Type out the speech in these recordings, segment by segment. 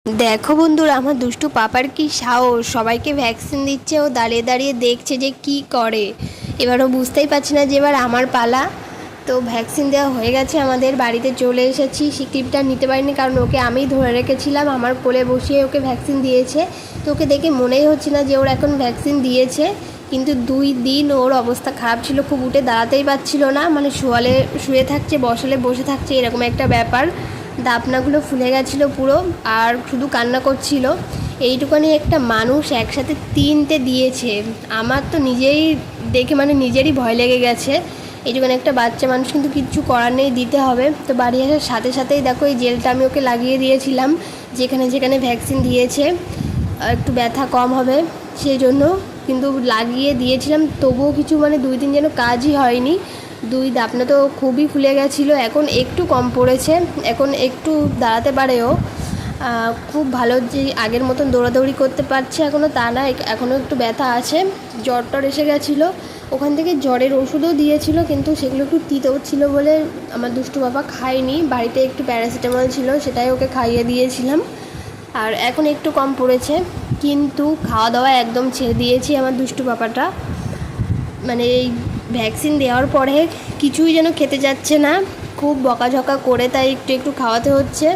দেখো বন্ধুরা, আমার দুষ্টু পাপার কি সাহস! সবাইকে ভ্যাকসিন দিচ্ছে, ও দাঁড়িয়ে দাঁড়িয়ে দেখছে যে কি করে। এবারও বুঝতেই পারছি না যে এবার আমার পালা। তো ভ্যাকসিন দেওয়া হয়ে গেছে, আমাদের বাড়িতে চলে এসেছি। সিক্রিপটা নিতে পারিনি কারণ ওকে আমিই ধরে রেখেছিলাম, আমার কোলে বসিয়ে ওকে ভ্যাকসিন দিয়েছে। তো ওকে দেখে মনেই হচ্ছে না যে ওর এখন ভ্যাকসিন দিয়েছে। কিন্তু 2 দিন ওর অবস্থা খারাপ ছিল, খুব উঠে দাঁড়াতেই পারছিল না, মানে শোয়ালে শুয়ে থাকছে, বসলে বসে থাকছে, এরকম একটা ব্যাপার। দাপনাগুলো ফুলে গেছিলো পুরো, আর শুধু কান্না করছিল। এইটুখানি একটা মানুষ একসাথে 3টে দিয়েছে। আমার তো নিজেই দেখে মানে নিজেরই ভয় লেগে গেছে। এইটুখানি একটা বাচ্চা মানুষ, কিন্তু কিচ্ছু করার নেই, দিতে হবে। তো বাড়ি আসার সাথে সাথেই দেখো এই জেলটা আমি ওকে লাগিয়ে দিয়েছিলাম, যেখানে যেখানে ভ্যাকসিন দিয়েছে একটু ব্যথা কম হবে সেই জন্য। কিন্তু লাগিয়ে দিয়েছিলাম, তবুও কিছু মানে 2 দিন যেন কাজই হয়নি। 2 দাপনা তো খুবই ফুলে গেছিলো, এখন একটু কম পড়েছে, এখন একটু দাঁড়াতে পারে ও। খুব ভালো, যে আগের মতন দৌড়াদৌড়ি করতে পারছে এখনও তা না, এখনও একটু ব্যথা আছে। জ্বর টর এসে গেছিলো, ওখান থেকে জ্বরের ওষুধও দিয়েছিল, কিন্তু সেগুলো একটু তিতো ছিল বলে আমার দুষ্টু বাবা খায়নি। বাড়িতে একটু প্যারাসিটামল ছিল, সেটাই ওকে খাইয়ে দিয়েছিলাম। আর এখন একটু কম পড়েছে, কিন্তু খাওয়া দাওয়া একদম ছেড়ে দিয়েছি আমার দুষ্টু পাপাটা। মানে এই ভ্যাকসিন দেওয়ার পরে কিছুই যেন খেতে চাচ্ছে না, খুব বকাঝকা করে তাই একটু একটু খাওয়াতে হচ্ছে।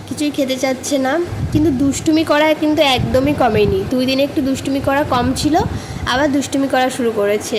কিছুই খেতে চাচ্ছে না, কিন্তু দুষ্টুমি করা কিন্তু একদমই কমেনি। 2 দিনে একটু দুষ্টুমি করা কম ছিল, আবার দুষ্টুমি করা শুরু করেছে।